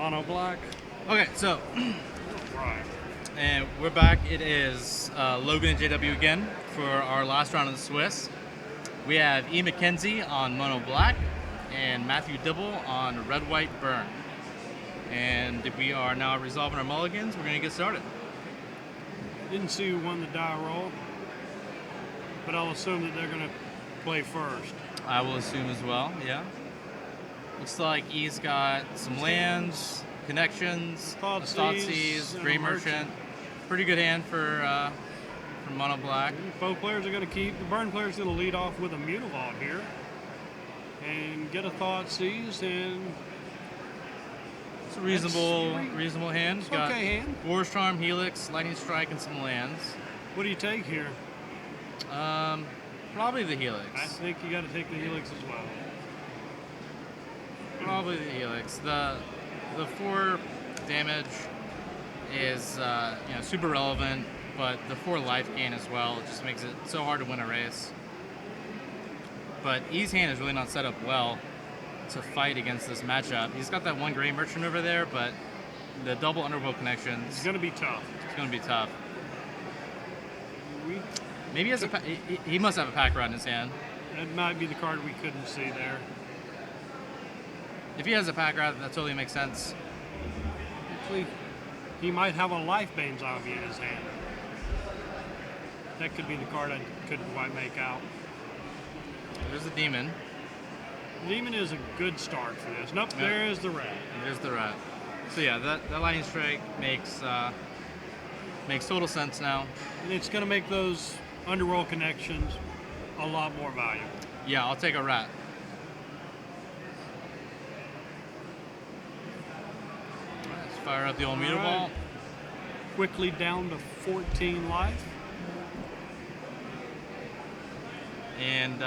Mono black. Okay, so, Right. and we're back. It is Logan and JW again for our last round of the Swiss. We have Mckenzie on Mono Black and Matthew Dibble on Red White Burn. And we are now resolving our mulligans. We're going to get started. Didn't see who won the die roll, but I'll assume that they're going to play first. I will assume as well, yeah. Looks like he's got some lands, connections, Thoughtseize, Grey Merchant. Pretty good hand for Mono Black. Both players are going to keep. The Burn player's going to lead off with a Mutavault here and get a Thoughtseize, and it's a reasonable hand. It's Got okay hand. Boar's Charm, Helix, Lightning Strike, and some lands. What do you take here? Probably the Helix. I think you got to take the Helix as well. Probably the Helix. The 4 damage is super relevant, but the 4 life gain as well just makes it so hard to win a race. But E's hand is really not set up well to fight against this matchup. He's got that 1 Grey Merchant over there, but the double Underworld connections. It's going to be tough. It's going to be tough. Maybe he has he must have a pack rat in his hand. That might be the card we couldn't see there. If he has a pack rat, that totally makes sense. Actually, he might have a Lifebane Zombie in his hand. That could be the card I couldn't quite make out. There's the Demon. Demon is a good start for this. Nope, Yeah. There is the rat. There's the rat. So yeah, that Lightning Strike makes total sense now. And it's going to make those Underworld connections a lot more valuable. Yeah, I'll take a rat. Let's fire up the old Mutavault. Right. Quickly down to 14 life. And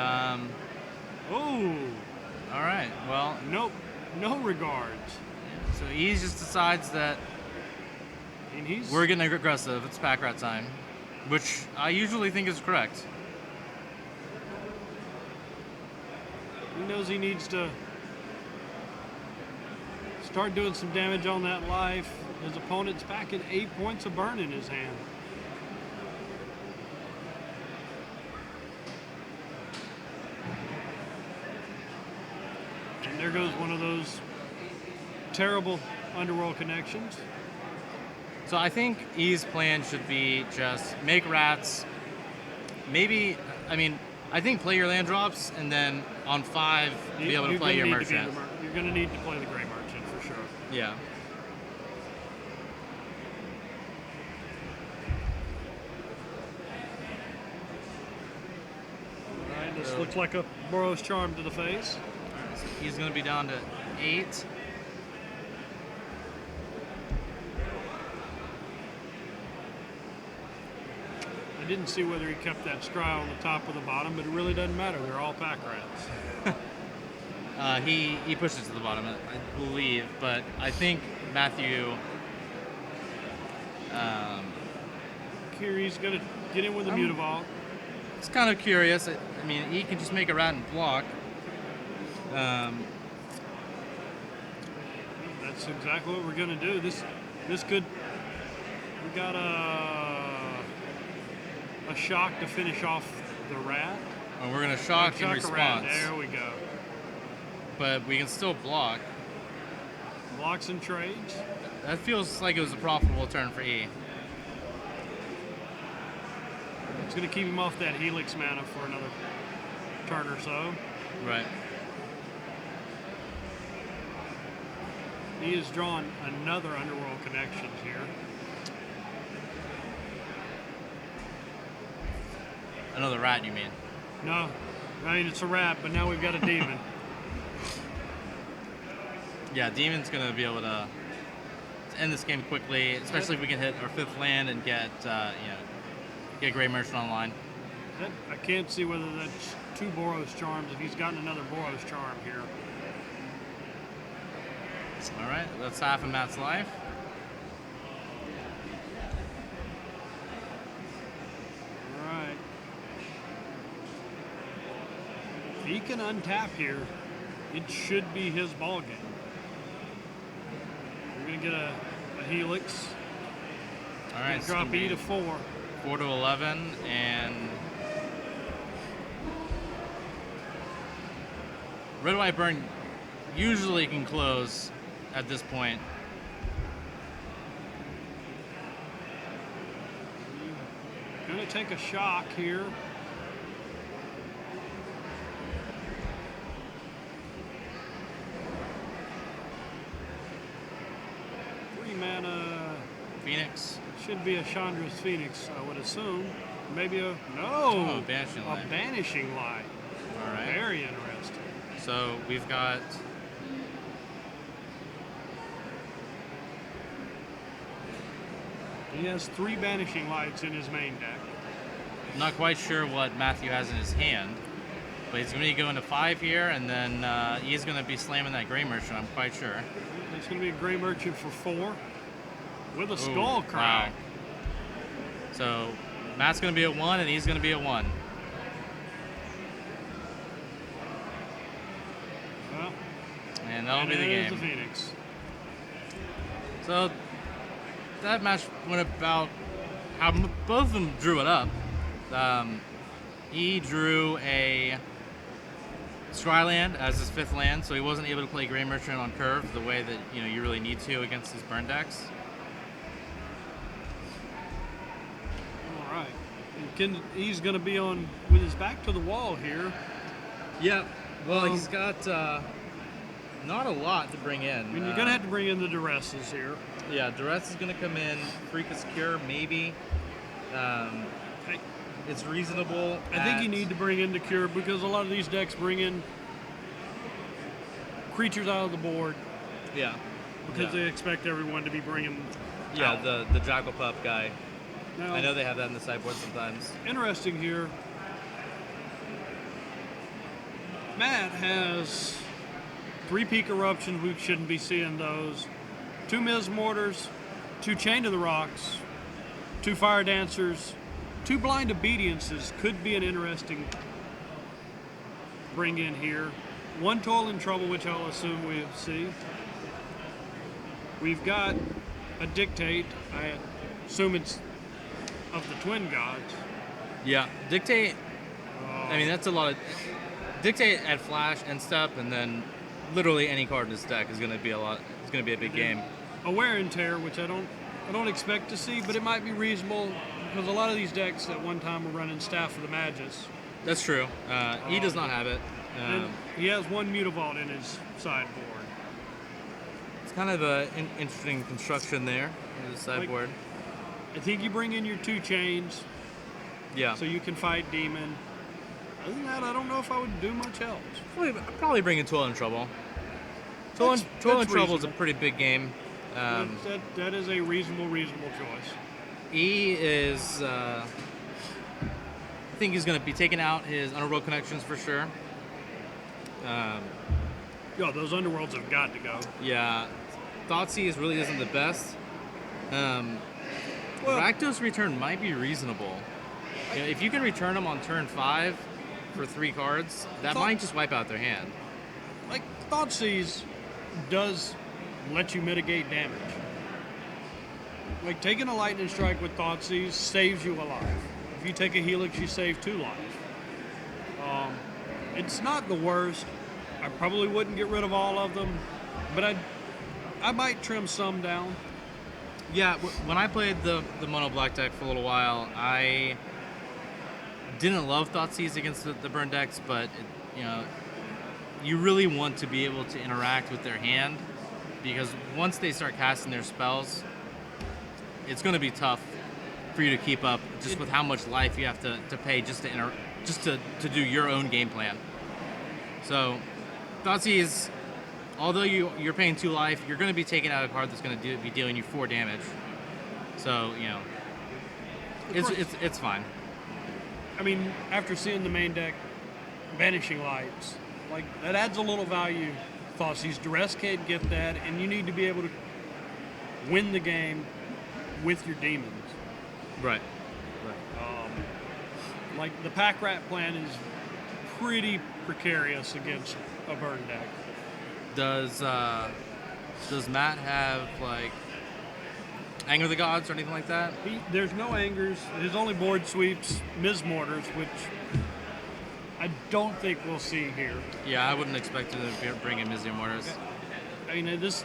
Oh, all right, well, nope, no regards. so he just decides that And he's we're getting aggressive. It's pack rat time, which I usually think is correct. He knows he needs to start doing some damage on that life. His opponent's packing 8 points of burn in his hand. And there goes one of those terrible Underworld connections. So I think E's plan should be just make rats. Maybe, I think play your land drops, and then on 5 be able to You're play your gonna need to be merchant. You're going to need to play the Grey Merchant for sure. Yeah. All right, this looks like a Boros Charm to the face. So he's going to be down to 8. I didn't see whether he kept that scry on the top or the bottom, but it really doesn't matter. They're all pack rats. He pushes to the bottom, I believe, but I think Matthew. Kiri's going to get in with the Mutavault. It's kind of curious. He can just make a rat and block. That's exactly what we're going to do. This could. We got a shock to finish off the rat. And we're going to shock in a rat. response. There we go. But we can still block. Blocks and trades. That feels like it was a profitable turn for E. It's going to keep him off that Helix mana for another turn or so. Right. He has drawn another Underworld connections here. Another rat, you mean? No, it's a rat, but now we've got a demon. Yeah, Demon's going to be able to end this game quickly, especially if we can hit our 5th land and get Grey Merchant online. I can't see whether that's 2 Boros Charms, if he's gotten another Boros Charm here. All right, that's half of Matt's life. All right. If he can untap here, it should be his ball game. Gonna get a Helix. All right, Gonna drop E to 4. 4 to 11, and Red White Burn usually can close at this point. Gonna take a shock here. Three mana. Phoenix. Should be a Chandra's Phoenix, I would assume. Maybe a Oh, Banishing a Light. Banishing Light. All right. Very interesting. So we've got He has 3 Banishing Lights in his main deck. not quite sure what Matthew has in his hand, but he's going to be going to 5 here, and then he's going to be slamming that Gray Merchant, I'm quite sure. It's going to be a Gray Merchant for 4 with a Ooh, Skull Cry. wow. So Matt's going to be at 1, and he's going to be at 1. Well, And that'll be the there's game. the Phoenix. So that match went about how both of them drew it up. He drew a Scryland as his 5th land, so he wasn't able to play Gray Merchant on curve the way that you really need to against his burn decks. All right. He's going to be on with his back to the wall here. Yeah. Well, he's got not a lot to bring in. I mean, you're going to have to bring in the Duresses here. Yeah, Duress is going to come in. Freakus Cure, maybe. It's reasonable. I think you need to bring in the Cure because a lot of these decks bring in creatures out of the board Yeah. because they expect everyone to be bringing. Yeah, out. the Jackal Pup guy. Now, I know they have that in the sideboard sometimes. interesting here. Matt has 3 Peak Eruptions. We shouldn't be seeing those. 2 Miz Mortars, 2 Chain to the Rocks, 2 Fire Dancers, 2 Blind Obediences could be an interesting bring in here. 1 Toil and Trouble, which I'll assume we'll see. We've got a Dictate. I assume it's of the Twin Gods. Yeah, Dictate. I mean, that's a lot of Dictate at Flash and Step, and then literally any card in this deck is going to be a lot. It's going to be a big game. A Wear and Tear, which I don't expect to see, but it might be reasonable because a lot of these decks at one time were running Staff of the Magus. That's true. He does not have it. And he has 1 Mutavault in his sideboard. It's kind of an interesting construction there in the sideboard. I think you bring in your 2 Chains Yeah. so you can fight Demon. Other than that, I don't know if I would do much else. Probably bring in Toil and Trouble. Toil and That's Trouble is a reasonable. pretty big game. That is a reasonable choice. E is, I think he's going to be taking out his Underworld connections for sure. Yeah, those Underworlds have got to go. Yeah, Thoughtseize really isn't the best. Rakdos return might be reasonable. If you can return them on turn 5 for 3 cards, that might just wipe out their hand. Like, Thoughtseize does let you mitigate damage. Like, taking a Lightning Strike with Thoughtseize saves you a life. If you take a Helix, you save 2 life. It's not the worst. I probably wouldn't get rid of all of them, but I might trim some down. Yeah, when I played the mono black deck for a little while, I didn't love Thoughtseize against the burn decks, but you really want to be able to interact with their hand because once they start casting their spells, it's going to be tough for you to keep up just with how much life you have to pay just to do your own game plan. So Thoughtseize, although you're paying 2 life, you're going to be taking out a card that's going to be dealing you 4 damage. So it's fine. I mean, after seeing the main deck, Vanishing Lights, like, that adds a little value. Thoughtseize Duress can't get that, and you need to be able to win the game with your demons. Right. Like, the Pack Rat plan is pretty precarious against a burn deck. Does Does Matt have like Anger of the Gods or anything like that? There's no angers. His only board sweeps Ms. Mortars, which I don't think we'll see here. Yeah, I wouldn't expect him to bring in Mizzy Mortars. I mean, this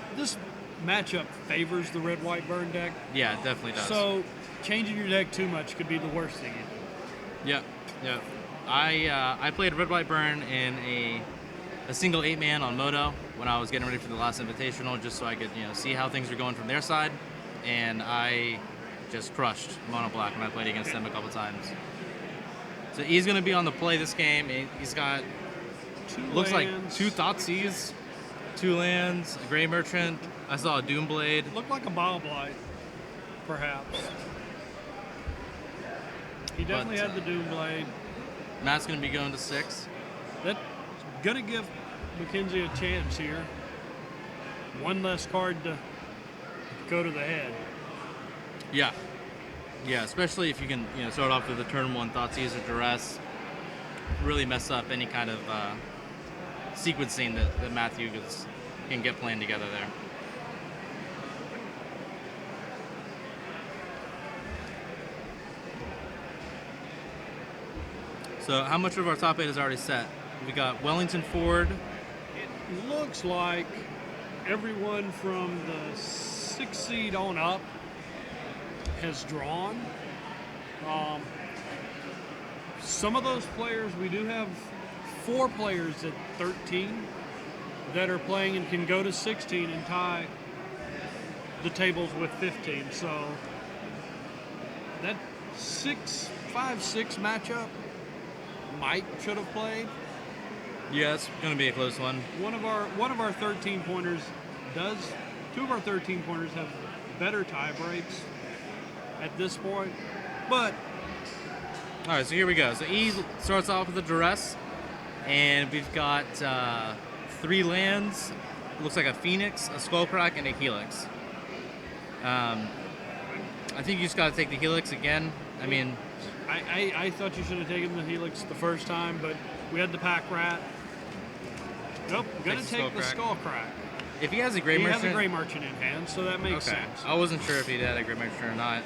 matchup favors the red-white burn deck. Yeah, it definitely does. So changing your deck too much could be the worst thing you do. Yeah. I played Red White Burn in a single 8-man on Moto when I was getting ready for the last invitational, just so I could see how things were going from their side, and I just crushed Mono Black when I played against them a couple times. So he's going to be on the play this game. He's got looks like 2 Thoughtseizes, 2 lands, a Gray Merchant. I saw a Doomblade. Looked like a Bile-Blight, perhaps. He definitely had the Doomblade. Matt's going to be going to 6. That's going to give Mckenzie a chance here. One less card to go to the head. Yeah, especially if you can start off with a turn 1 Thoughtseize or Duress. Really mess up any kind of sequencing that Matthew can get planned together there. So how much of our top 8 is already set? We got Wellington Ford. It looks like everyone from the 6th seed on up has drawn. Some of those players, we do have 4 players at 13 that are playing and can go to 16 and tie the tables with 15. So that 5-6 matchup should have played. Yeah, it's going to be a close one. One of our 13 pointers does. 2 of our 13 pointers have better tie breaks at this point, but all right. So here we go. So E starts off with a Duress, and we've got 3 lands. Looks like a Phoenix, a Skullcrack, and a Helix. I think you just got to take the Helix again. I mean, I thought you should have taken the Helix the first time, but we had the Pack Rat. Nope, gonna take the Skullcrack. If he has a Gray Merchant... He has a Gray Merchant in hand, so that makes sense. I wasn't sure if he had a Gray Merchant or not.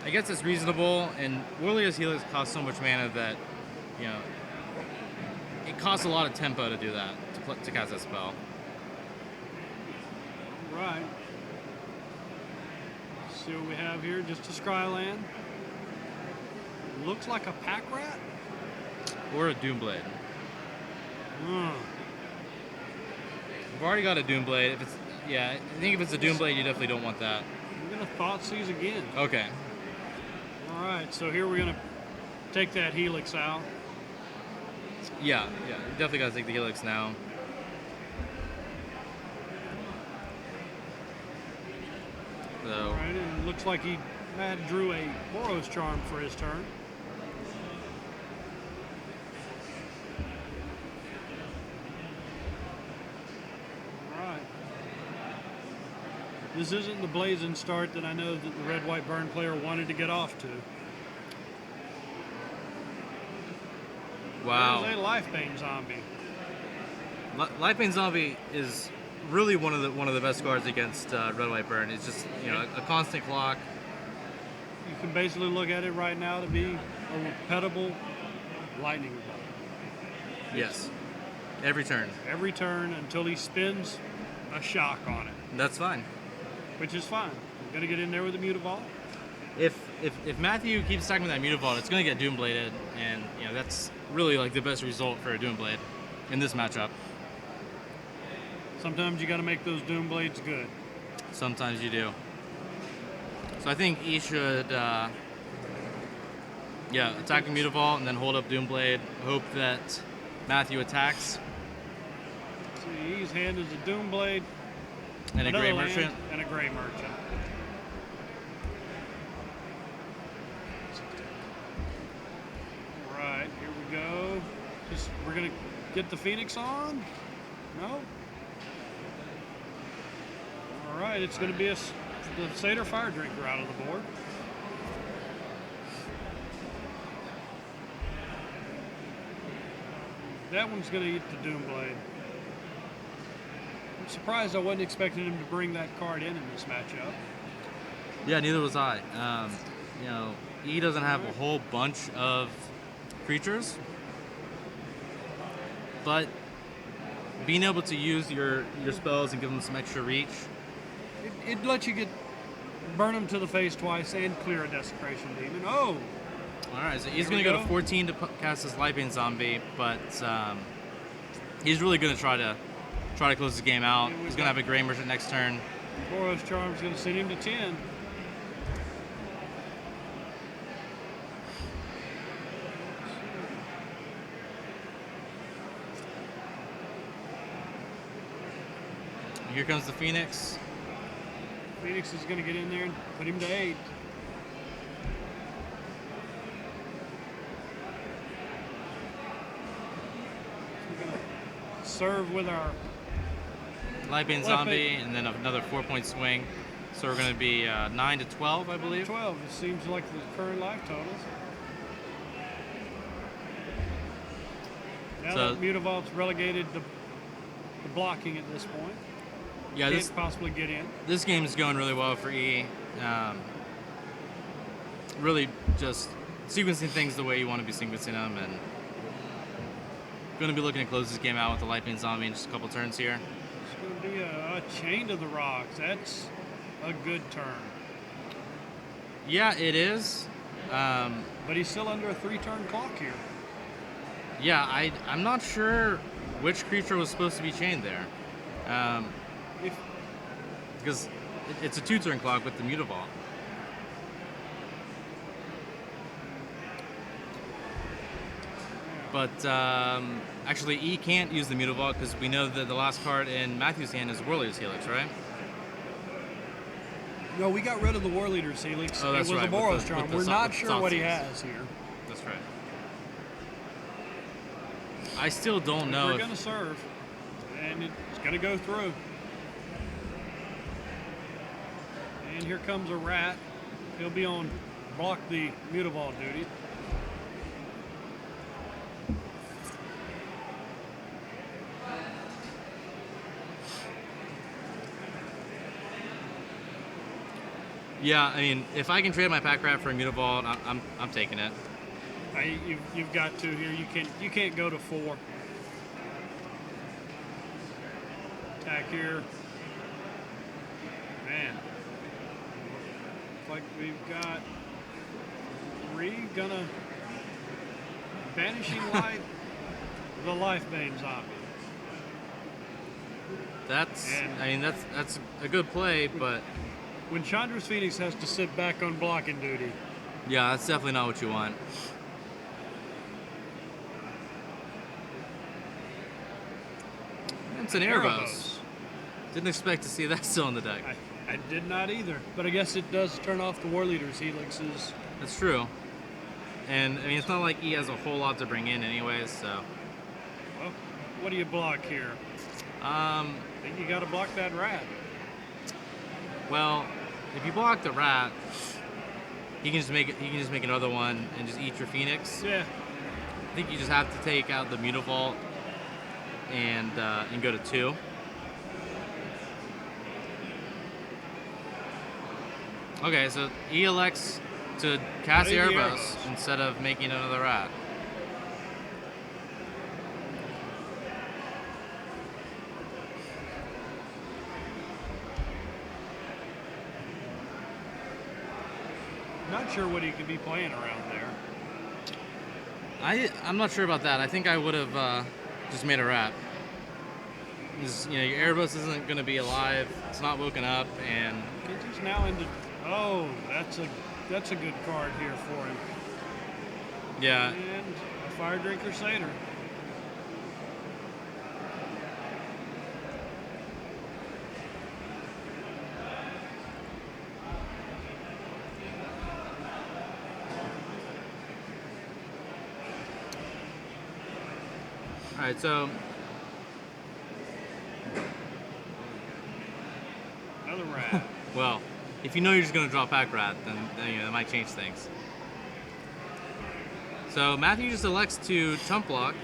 I guess it's reasonable, and Warrior's Helix costs so much mana that, it costs a lot of tempo to do that, to cast that spell. Right. Let's see what we have here. Just a Scryland. Looks like a Pack Rat? Or a Doomblade. Hmm. We've already got a Doomblade. I think if it's a Doomblade, you definitely don't want that. We're going to Thoughtseize again. Okay. All right, so here we're going to take that Helix out. Yeah, you definitely got to take the Helix now. So. All right, and it looks like he drew a Boros Charm for his turn. This isn't the blazing start that I know that the red-white burn player wanted to get off to. Wow. There's a Lifebane Zombie. Lifebane Zombie is really one of the best cards against red-white burn. It's just a constant clock. You can basically look at it right now to be a repeatable lightning bolt. Yes. Every turn. Every turn until he spins a shock on it. That's fine. Which is fine. We're going to get in there with the Mutavault. If Matthew keeps stacking with that Mutavault, it's going to get Doombladed, and that's really like the best result for a Doomblade in this matchup. Sometimes you got to make those Doomblades good. Sometimes you do. So I think he should, attack the Mutavault and then hold up Doomblade. Hope that Matthew attacks. See, his hand is a Doomblade. And a Gray Merchant. And a Gray Merchant. All right, here we go. We're going to get the Phoenix on? No? All right, it's going to be the Satyr Fire Drinker out of the board. That one's going to eat the Doomblade. I'm surprised. I wasn't expecting him to bring that card in this matchup. Yeah, neither was I. E doesn't have a whole bunch of creatures, but being able to use your spells and give them some extra reach. It lets you burn him to the face twice and clear a Desecration Demon. Oh! Alright, so he's going to go to 14 to cast his Lifebane Zombie, but he's really going to try to close the game out. He's going to have a Grey Merchant next turn. Boros Charm's going to send him to 10. Here comes the Phoenix. Phoenix is going to get in there and put him to 8. We're going to serve with our Lifebane Zombie, and then another 4-point swing. So we're going to be 9 to 12, I believe. 12. It seems like the current life totals. Now So- that Mutavault's relegated to blocking at this point. Yeah, Can't possibly get in. this game is going really well for E. Really just sequencing things the way you want to be sequencing them, and going to be looking to close this game out with the Lifebane Zombie in just a couple turns here. It's going to be a Chain to the Rocks. That's a good turn. Yeah, it is. But he's still under a 3-turn clock here. Yeah, I'm not sure which creature was supposed to be chained there. Because it's a 2-turn clock with the Mutavault. But actually, E can't use the Mutavault because we know that the last card in Matthew's hand is Warleader's Helix, right? No, we got rid of the War Leader's Helix. Oh, that's it was right, a Boros with the- Charm. with the We're so- not with sure what he softies. has here. That's right. I still don't know. We're if- going to serve, and it's going to go through. And here comes a rat. He'll be on block the Mutavault duty. Yeah, I mean, if I can trade my pack rat for a Mutavault, I'm taking it. You've got to here. You can't go to 4. Attack here. Man. Looks like we've got 3 gonna Vanishing Light the Lifebane Zombie. That's a good play, but When Chandra's Phoenix has to sit back on blocking duty, yeah, that's definitely not what you want. It's an Erebos. Didn't expect to see that still in the deck. I did not either, but I guess it does turn off the War Leader's Helixes. That's true. And I mean, it's not like E has a whole lot to bring in anyways, so. Well, what do you block here? I think you got to block that rat. Well, if you block the rat, he can just make another one and just eat your Phoenix. Yeah. I think you just have to take out the Mutavault and go to 2. Okay, so E elects to cast the Play the Erebos Erebos. instead of making another rat. Not sure what he could be playing around there. I'm not sure about that. I think I would have just made a rat. Your Erebos isn't going to be alive. It's not woken up, and Mckenzie's now into. Oh, that's a good card here for him. yeah, And a Fire Drinker Satyr. all right. So Another rat. well, if you know you're just going to draw pack rat, then that might change things. So Matthew just elects to chump block.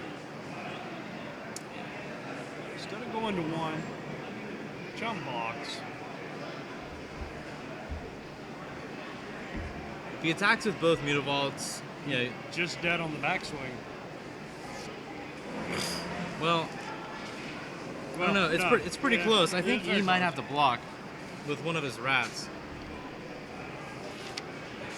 Instead of going to 1, Chum blocks. If he attacks with both Mutavaults, you know, Just dead on the backswing. well, I don't know. It's pretty Yeah, close. I it think is he very might close. have to block with one of his rats.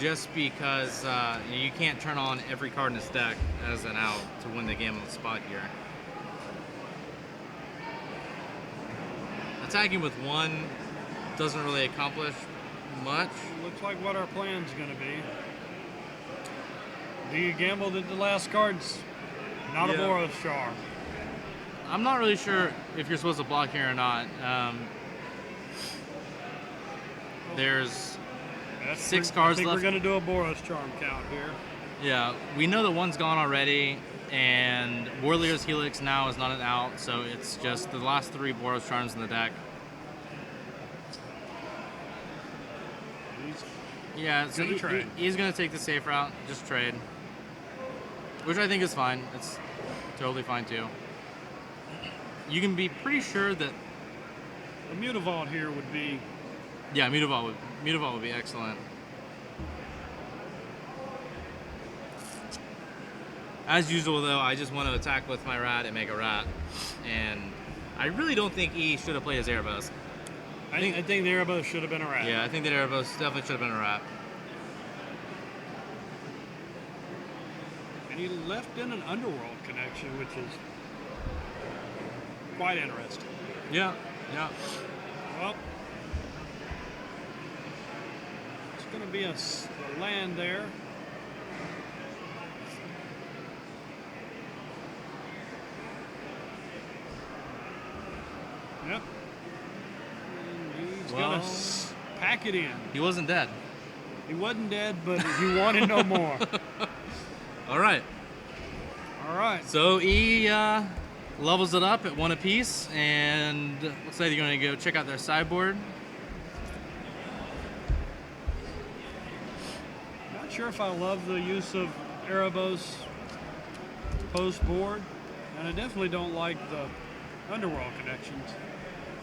Just because you can't turn on every card in his deck as an out to win the game on the spot here. Attacking with one doesn't really accomplish much. Looks like what our plan's going to be. Do you gamble that the last card's not a Yeah. Boros Char? I'm not really sure if you're supposed to block here or not. There's Six cards I think left. we're going to do a Boros Charm count here. Yeah, we know that one's gone already, and Warrior's Helix now is not an out, so it's just the last 3 Boros Charms in the deck. He's Yeah, so Gonna trade. he's going to take the safe route, just trade. Which I think is fine. It's totally fine too. You can be pretty sure that, a Mutavault here would be yeah, Mutavault would be excellent. As usual though, I just want to attack with my rat and make a rat. And I really don't think he should have played his Erebus. I think the Erebos should have been a rat. Yeah, I think that Erebus definitely should have been a rat. And he left in an Underworld connection, which is quite interesting. Yeah, yeah. Well, it's going to be a land there. Yep. And he's Well- going to pack it in. He wasn't dead. He wasn't dead, but he wanted no more. All right. All right. So he levels it up at 1 apiece, and looks like they're going to go check out their sideboard. Not sure if I love the use of Erebos post board, and I definitely don't like the Underworld connections.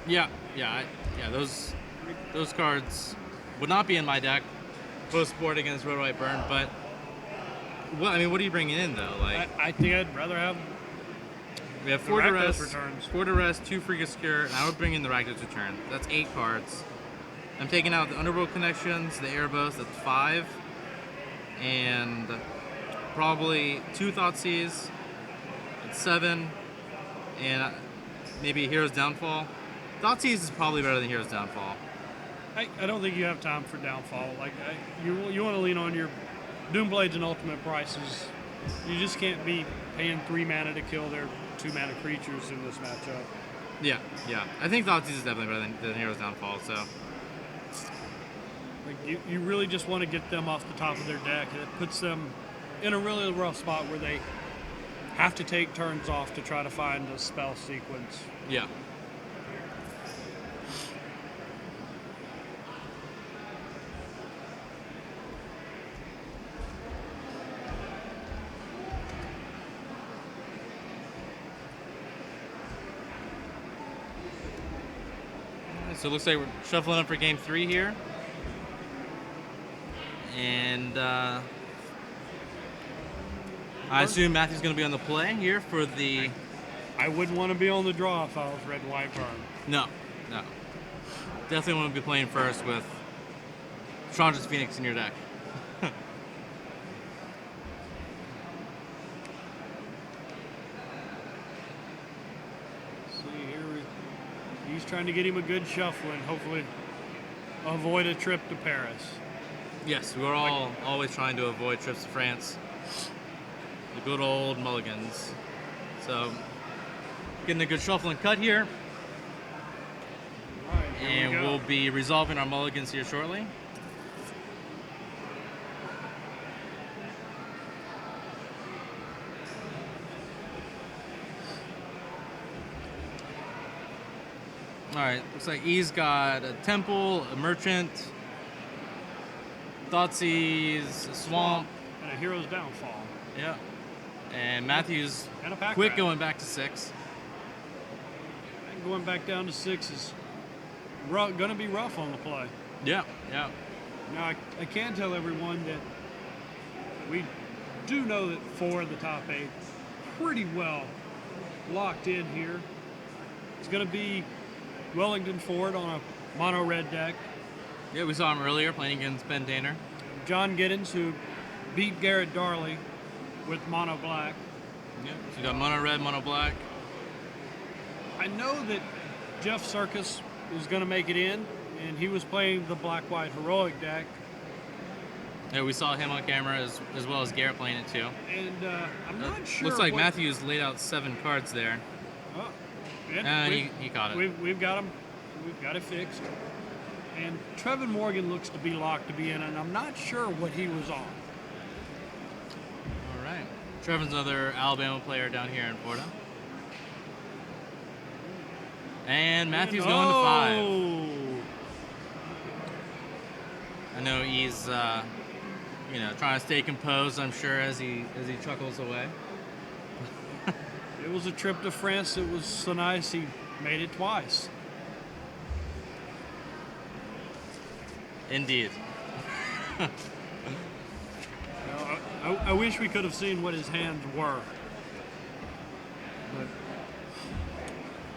Yeah. Those cards would not be in my deck post board against Red White Burn, but what are you bringing in though? Like I think I'd rather have we have the 4 Rakdos Duress, returns. 4 Duress, 2 Freakish Cure, and I would bring in the Rakdos return. That's 8 cards. I'm taking out the Underworld connections, the Erebos, that's 5, and probably 2 Thoughtseize, that's 7, and maybe Hero's Downfall. Thoughtseize is probably better than Hero's Downfall. I don't think you have time for downfall. Like you want to lean on your Doomblades and Ultimate Prices. You just can't be paying 3 mana to kill their 2 mana creatures in this matchup. Yeah. I think Thoughtseize is definitely better than Hero's Downfall, so. Like you really just want to get them off the top of their deck, and it puts them in a really rough spot where they have to take turns off to try to find a spell sequence. Yeah. So it looks like we're shuffling up for game 3 here. And I assume Matthew's going to be on the play here for the... I wouldn't want to be on the draw if I was Red White Burn. No. Definitely want to be playing first with Chandra's Phoenix in your deck. See here, he's trying to get him a good shuffle and hopefully avoid a trip to Paris. Yes, we're all always trying to avoid trips to France. The good old mulligans. So, getting a good shuffle and cut here. All right, here And we go. we'll be resolving our mulligans here shortly. Alright, looks like he's got a temple, a merchant, Thoughtseize, a swamp. And a Hero's Downfall. Yeah. And Matthew's And a pack quick rat. going back to 6. And going back down to 6 is going to be rough on the play. Yeah, yeah. Now, I can tell everyone that we do know that 4 of the top 8 pretty well locked in here. It's going to be Wellington Ford on a mono red deck. Yeah, we saw him earlier playing against Ben Danner. John Giddens, who beat Garrett Darley with mono black. Yeah, so you got mono red, mono black. I know that Jeff Circus is going to make it in, and he was playing the black-white heroic deck. Yeah, we saw him on camera as well as Garrett playing it too. And I'm not sure. Looks like Matthew's laid out 7 cards there. Oh, yeah, And he caught it. We've got him. We've got it fixed. And Trevin Morgan looks to be locked to be in, and I'm not sure what he was on. All right. Trevin's another Alabama player down here in Florida. And Matthew's going to 5. I know he's, trying to stay composed, I'm sure, as he chuckles away. It was a trip to France. It was so nice he made it twice. Indeed. I wish we could have seen what his hands were.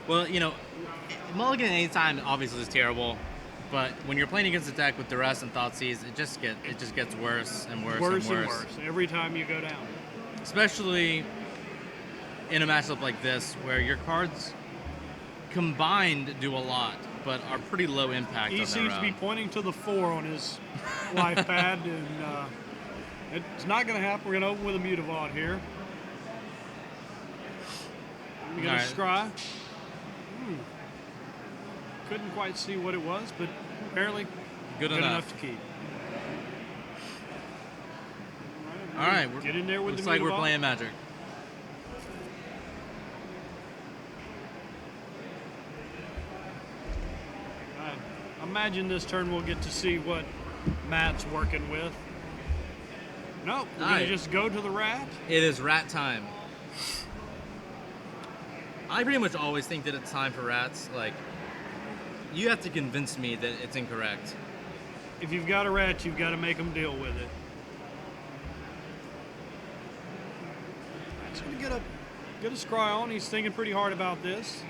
But Well, mulligan anytime obviously is terrible, but when you're playing against a deck with duress and Thoughtseize, it just gets worse and worse, worse and and worse. worse every time you go down. Especially in a matchup like this, where your cards combined do a lot, but are pretty low impact. He on seems their to be own. pointing to the 4 on his life pad, and it's not going to happen. We're going to open with a Mutavault here. We got a scry. Couldn't quite see what it was, but apparently Good enough. to keep. All right, Get in there with looks the like we're Mutavault. playing Magic. I imagine this turn we'll get to see what Matt's working with. No, we're going to just go to the rat. It is rat time. I pretty much always think that it's time for rats. Like, you have to convince me that it's incorrect. If you've got a rat, you've got to make them deal with it. He's going to get a scry on. He's thinking pretty hard about this.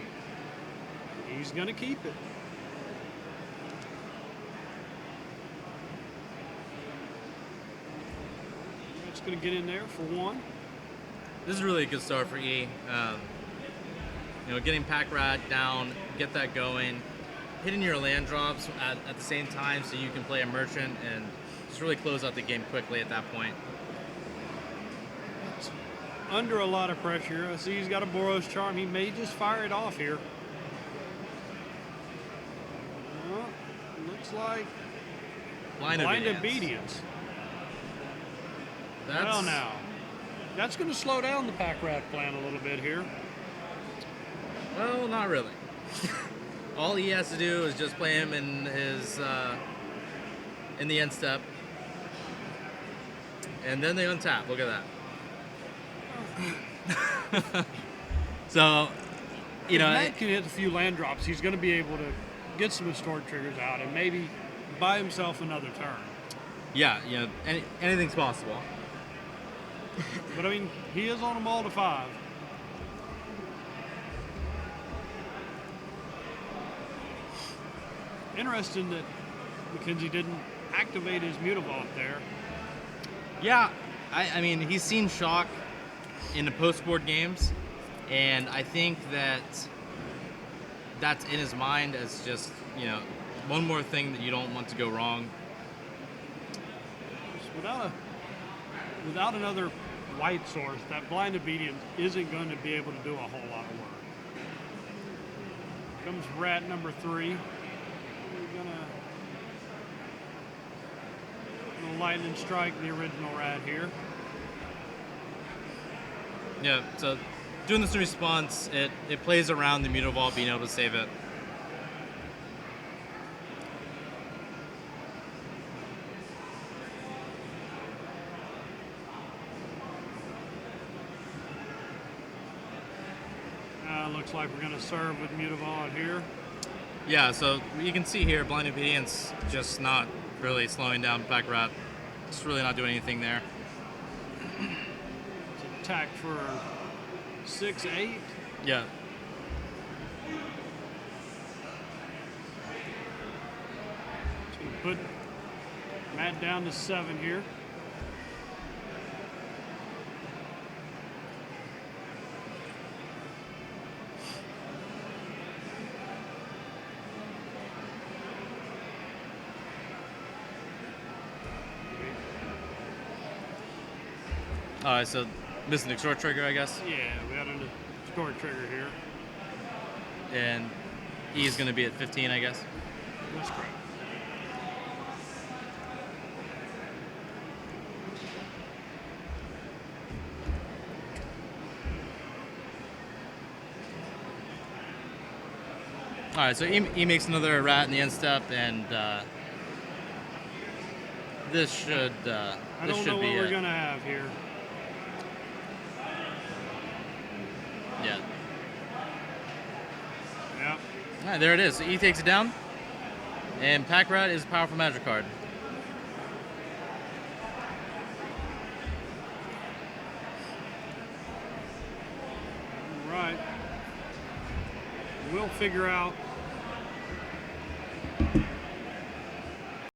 He's going to keep it. It's going to get in there for 1. This is really a good start for E. Getting Pack Rat down, get that going, hitting your land drops at the same time so you can play a merchant and just really close out the game quickly at that point. It's under a lot of pressure. I see he's got a Boros Charm. He may just fire it off here. Well, looks like Blind obedience. That's, Well, now, that's going to slow down the Pack Rat plan a little bit here. Well, not really. All he has to do is just play him in his in the end step, and then they untap. Look at that. So, If Matt can hit a few land drops, he's going to be able to get some historic triggers out and maybe buy himself another turn. yeah, anything's possible. But I mean, he is on a Maul to 5. Interesting that Mckenzie didn't activate his Mutavault there. Yeah, I mean, he's seen Shock in the post-board games, and I think that's in his mind as just, one more thing that you don't want to go wrong. Without another white source, that blind obedience isn't going to be able to do a whole lot of work. Comes rat number 3. We're gonna lightning strike the original rat here. Yeah, so doing this in response, it plays around the Mutavault being able to save it. Looks like we're going to serve with Mutavault here. Yeah, so you can see here, blind obedience just not really slowing down Pack Rat. Just really not doing anything there. It's attacked for 6-8. Yeah. So we put Matt down to 7 here. All right, so missing the short trigger, I guess, Yeah, we had a short trigger here. and E is going to be at 15, I guess. That's correct. All right, so E makes another rat in the end step, and this should I this don't should know be what we're it. gonna have here. Yeah. Yep. All right, there it is. So E takes it down, and Pack Rat is a powerful magic card. All right. We'll figure out